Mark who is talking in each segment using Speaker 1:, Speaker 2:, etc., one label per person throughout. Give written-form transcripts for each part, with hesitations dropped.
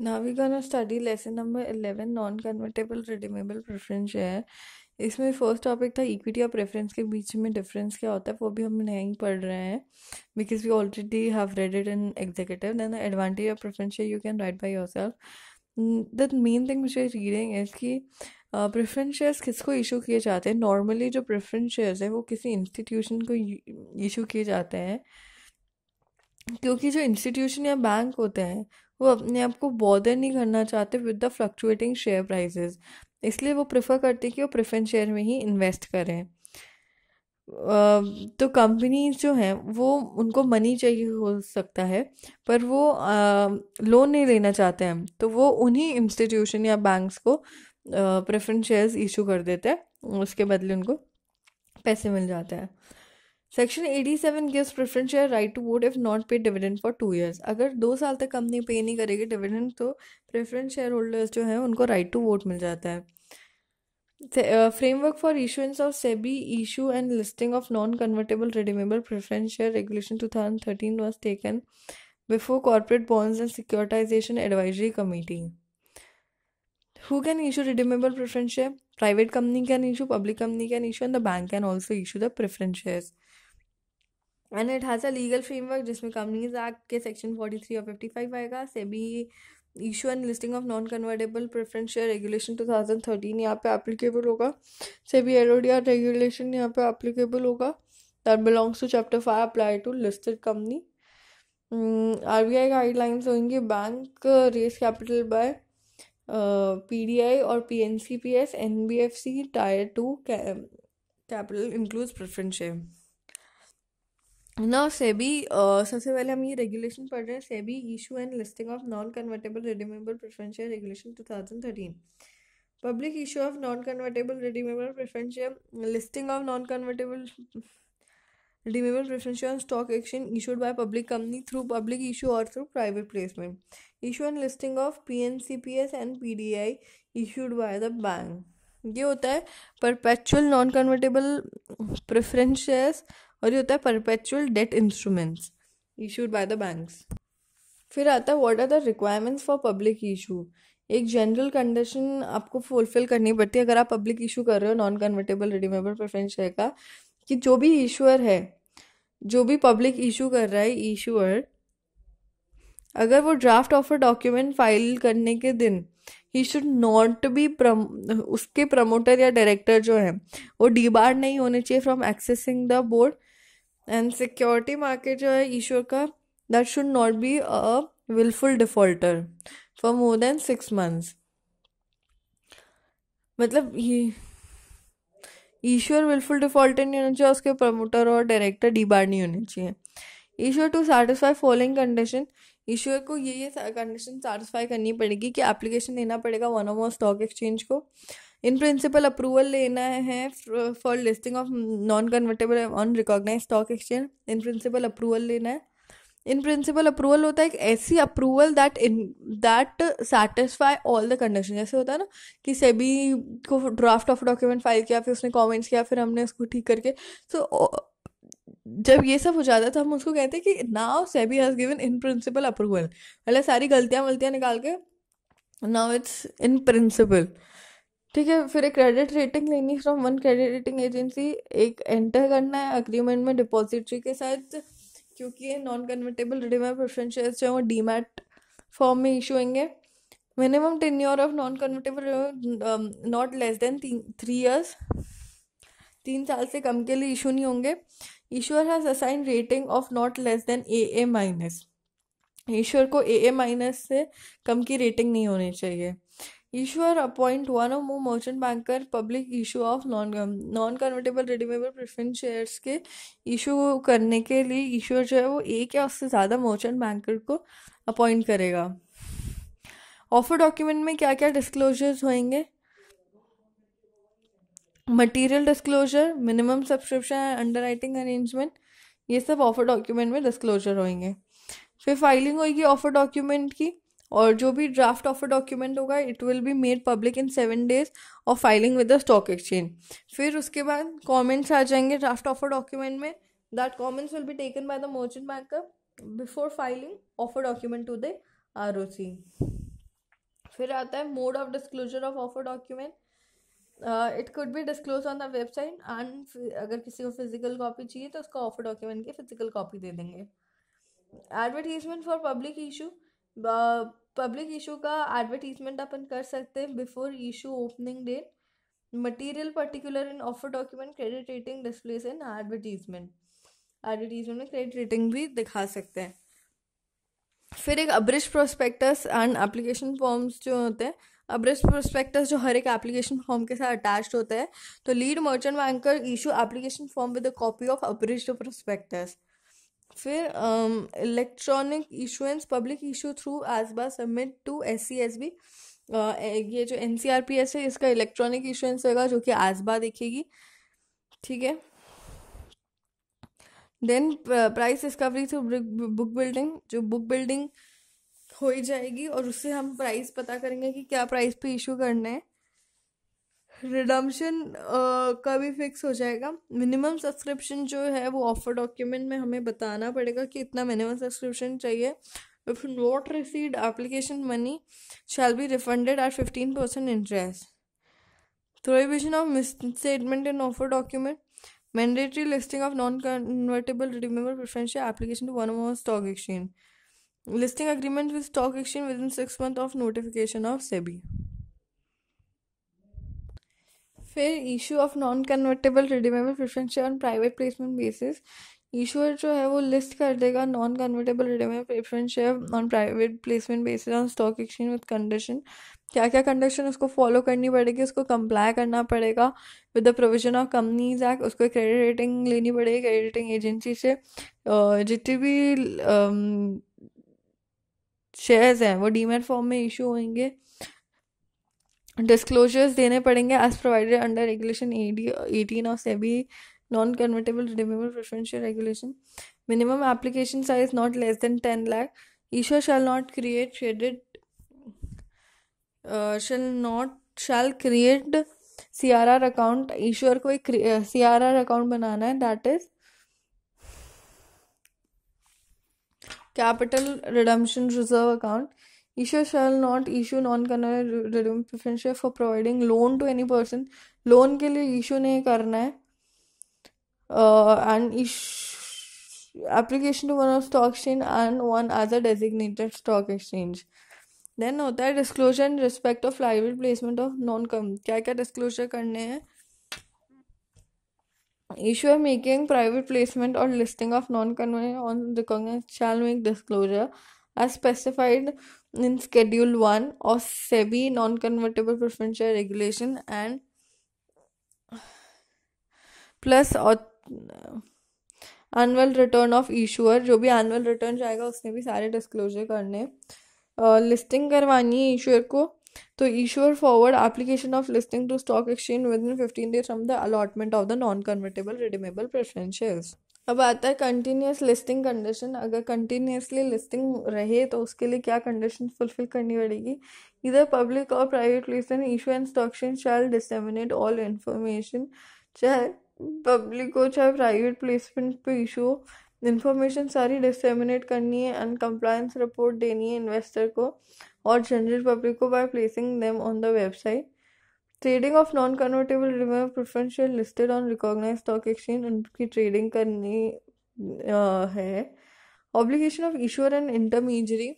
Speaker 1: Now we're gonna study lesson number 11 non-convertible redeemable preference share. इसमें first topic था equity और preference के बीच में डिफरेंस क्या होता है, वो भी हम नहीं पढ़ रहे हैं because we already have read it in executive. Then the advantage of preference share you can write by yourself. The main thing which I reading is कि प्रेफरेंस शेयर्स किसको इशू किए जाते हैं. नॉर्मली जो प्रेफरेंस शेयर्स है वो किसी institution को इशू किए जाते हैं, क्योंकि जो इंस्टीट्यूशन या बैंक होते हैं वो अपने आप को बॉदर नहीं करना चाहते with the fluctuating share prices. इसलिए वो प्रेफर करते हैं कि वो प्रेफरेंस शेयर में ही इन्वेस्ट करें. तो कंपनीज जो हैं वो उनको मनी चाहिए हो सकता है, पर वो लोन नहीं लेना चाहते हैं, तो वो उन्हीं इंस्टीट्यूशन या बैंक्स को प्रेफरेंस शेयर्स इशू कर देते हैं. उसके बदले उनको पैसे मिल जाते हैं. Section 87 gives preference share right to vote if not pay dividend for 2 years. अगर 2 साल तक कंपनी पे नहीं करेगी डिविडेंड तो प्रेफरेंस शेयर होल्डर्स जो हैं उनको राइट टू वोट मिल जाता है. Framework for issuance of SEBI issue and listing of non convertible redeemable preference share regulation 2013 was taken before corporate bonds and securitization advisory committee. Who can issue redeemable preference share? Private company can issue, public company can issue, and the bank can also issue the preference shares. And it has a legal framework जिसमें companies act के section 43 और 55 आएगा. SEBI issue and listing of non convertible preference share regulation 2013 यहाँ पे applicable होगा. SEBI एरोडिया regulation यहाँ पे applicable होगा. That belongs to chapter 5 apply to listed company. RBI guidelines होंगी bank raise capital by PDI और PNCPS NBFC tier 2 capital includes preference share. ना सेबी सबसे पहले हम ये रेगुलेशन पढ़ रहे हैं. SEBI issue and listing of non convertible redeemable preference share regulation 2013. Public issue of non convertible redeemable preference share. Listing of non convertible redeemable preference share on stock exchange issued by public company through public issue or through private placement. Issue and listing of PNCPS and PDI issued by the bank. ये होता है perpetual non convertible preference shares और ये होता है perpetual debt instruments issued by the banks. फिर आता है what are the requirements for public issue. एक जनरल कंडीशन आपको फुलफिल करनी पड़ती है अगर आप पब्लिक इशू कर रहे हो non convertible redeemable preference share का, कि जो भी इशूअर है, जो भी पब्लिक इशू कर रहा है इशूअर, अगर वो ड्राफ्ट ऑफर डॉक्यूमेंट फाइल करने के दिन ही शुड नॉट बी उसके प्रमोटर या डायरेक्टर जो है वो डीबार नहीं होने चाहिए from accessing the board. And security market जो है इशूअर का, that should not be a wilful defaulter for more than 6 months. मतलब ये ईश्वर विलफुल डिफॉल्टर नहीं होना चाहिए, उसके प्रमोटर और डायरेक्टर डीबार नहीं होने चाहिए. ईश्वर टू सेटिस्फाई फॉलोइंग कंडीशन. ईश्वर को ये कंडीशन सेटिस्फाई करनी पड़ेगी कि एप्लीकेशन देना पड़ेगा वन और मोर स्टॉक एक्सचेंज को. इन प्रिंसिपल अप्रूवल लेना है for listing of non convertible on recognise stock exchange. In principle approval लेना है. इन प्रिंसिपल अप्रूवल होता है एक ऐसी approval that satisfy all the condition. जैसे होता है ना कि सेबी को ड्राफ्ट ऑफ डॉक्यूमेंट फाइल किया, फिर उसने कमेंट्स किया, फिर हमने उसको ठीक करके, तो जब ये सब हो जाता है तो हम उसको कहते हैं कि now SEBI has given in principle approval. मतलब सारी गलतियां निकाल के नाउ इट्स इन प्रिंसिपल. ठीक है. फिर एक क्रेडिट रेटिंग लेनी from one credit rating agency. एक एंटर करना है अग्रीमेंट में डिपॉजिटरी के साथ, क्योंकि ये non convertible redeemable preference shares जो है वो डीमैट फॉर्म में इशू होंगे. Minimum tenure of non convertible not less then 3 years. 3 साल से कम के लिए इशू नहीं होंगे. Issuer has assign rating of not less then AA-. Issuer को AA- से कम की रेटिंग नहीं होनी चाहिए. इशूअर अपॉइंट वन और more merchant banker public issue of non convertible redeemable preference shares के इशू करने के लिए इशूअर जो है वो एक या उससे ज़्यादा मर्चेंट बैंकर को अपॉइंट करेगा. ऑफर डॉक्यूमेंट में क्या क्या डिस्क्लोजर्स होंगे? Material disclosure, minimum subscription, under writing arrangement, ये सब ऑफर डॉक्यूमेंट में डिस्क्लोजर होंगे. फिर फाइलिंग होगी ऑफर डॉक्यूमेंट की, और जो भी ड्राफ्ट ऑफर डॉक्यूमेंट होगा it will be made public in 7 days of filing with the stock exchange. फिर उसके बाद कमेंट्स आ जाएंगे ड्राफ्ट ऑफर डॉक्यूमेंट में. That comments will be taken by the merchant banker before filing offer document to the ROC. फिर आता है mode of disclosure of offer document. It could be disclose on the website and अगर किसी को physical copy चाहिए तो उसको offer document की फिजिकल कॉपी दे देंगे. Advertisement for public issue. Public issue का एडवर्टीजमेंट अपन कर सकते हैं before issue opening date. Material particular in offer document, credit rating displays in advertisement. Advertisement में क्रेडिट रेटिंग भी दिखा सकते हैं. फिर एक abridged prospectus and application forms जो होते हैं. अब्रिश प्रोस्पेक्टस जो हर एक एप्लीकेशन फॉर्म के साथ अटैच्ड होता है. तो lead merchant banker issue application form with a copy of abridged prospectus. फिर electronic issuance public issue through ASBA submit to SCSB. ये जो NCRPS है इसका इलेक्ट्रॉनिक इशुएंस होगा जो कि एसबा देखेगी. ठीक है. Then price discovery through book building. जो बुक बिल्डिंग हो ही जाएगी और उससे हम प्राइस पता करेंगे कि क्या प्राइस पे इशू करना है. रिडम्पशन का भी फिक्स हो जाएगा. मिनिमम सब्सक्रिप्शन जो है वो ऑफर डॉक्यूमेंट में हमें बताना पड़ेगा कि इतना मिनिमम सब्सक्रिप्शन चाहिए. If not received application money shall be refunded at 15% interest. Prohibition of misstatement in offer document. Mandatory listing of non-convertible redeemable preferential application to one or more stock exchange. Listing agreement with stock exchange within 6 months of notification of SEBI. फिर issue of non convertible redeemable preferential on private placement basis. Issuer जो है वो list कर देगा non convertible redeemable preferential on private placement basis on stock exchange with condition. क्या क्या condition उसको follow करनी पड़ेगी, उसको कंप्लाई करना पड़ेगा with the provision of companies act. उसको क्रेडिट रेटिंग लेनी पड़ेगी क्रेडिट रेटिंग एजेंसी से. जितने भी शेयर्स हैं वो डीमैट फॉर्म में इशू होंगे. डिस्क्लोजर्स देने पड़ेंगे as provided under regulation 18 of SEBI non convertible redeemable preferential regulation. Minimum application size not less than 10 lakh. Issuer shall not create credit shall create CRR account. Issuer को एक CRR account बनाना है, that is capital redemption reserve account. Issuer shall not issue non-convertible redeemable preference share for providing loan to any person. Loan के लिए issue नहीं करना है. And application to one of stock exchange and one other designated stock exchange. Then होता है disclosure in respect of private placement of क्या क्या disclosure करने हैं. Issuer making private placement or listing of non-convertible on recognized shall make disclosure as specified in Schedule 1 of SEBI non-convertible preferential regulation and plus annual return of issuer. जो भी annual return जाएगा उसने भी सारे disclosure करने. Listing करवानी है issuer को तो issuer forward application of listing to stock exchange within 15 days from the allotment of the non convertible redeemable preferentials. अब आता है कंटिन्यूस लिस्टिंग कंडीशन. अगर कंटिन्यूसली लिस्टिंग रहे तो उसके लिए क्या कंडीशन फुलफिल करनी पड़ेगी. इधर पब्लिक और private placement issue and stock exchange shall disseminate all information. चाहे पब्लिक हो चाहे प्राइवेट प्लेसमेंट पे इशू हो, इन्फॉर्मेशन सारी डिसेमिनेट करनी है एंड कंप्लायंस रिपोर्ट देनी है इन्वेस्टर को और जनरल पब्लिक को by placing them on the website. Trading of non convertible redeemable preferential listed on recognised stock exchange, उनकी ट्रेडिंग करनी है. Obligation of issuer and intermediary.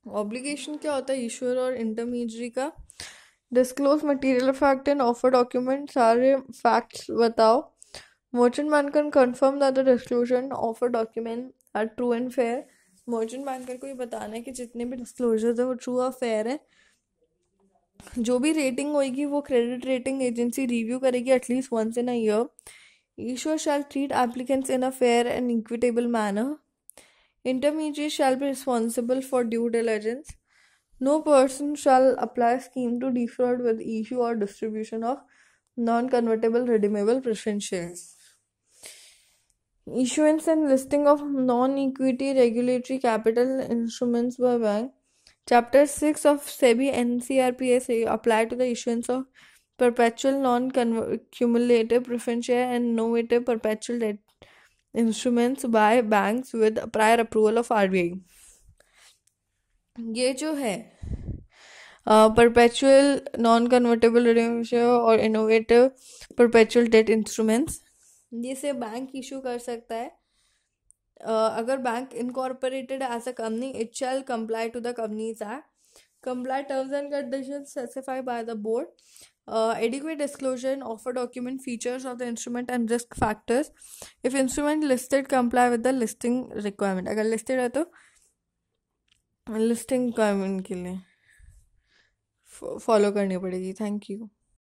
Speaker 1: Obligation क्या होता है इशूअर और इंटरमीडियरी का. Disclose material fact and offer document. सारे facts बताओ. Merchant banker can confirm that the disclosure and offer document are true and fair. Merchant banker को ये बताना है कि जितने भी disclosures है वो true और fair है. जो भी रेटिंग होगी वो क्रेडिट रेटिंग एजेंसी रिव्यू करेगी at least once in a year. Issuer shall treat applicants in a fair and equitable manner. Intermediaries shall be responsible for due diligence. No person shall apply scheme to defraud with issue or distribution of non-convertible redeemable preferentials. Issuance and listing of non-equity regulatory capital instruments by bank. Chapter 6 of SEBI NCRPS apply to the issuance of perpetual non-cumulative preferential and innovative perpetual debt instruments by banks with prior approval of RBI. ये जो है perpetual non convertible redemption और innovative perpetual debt instruments, जिसे bank issue कर सकता है अगर bank incorporated as a company, it shall comply to the companies act, comply terms and conditions specified by the board, adequate disclosure and offer document features of the instrument and risk factors. If instrument listed, comply with the listing requirement. अगर listed है तो listing requirement के लिए follow करनी पड़ेगी. Thank you.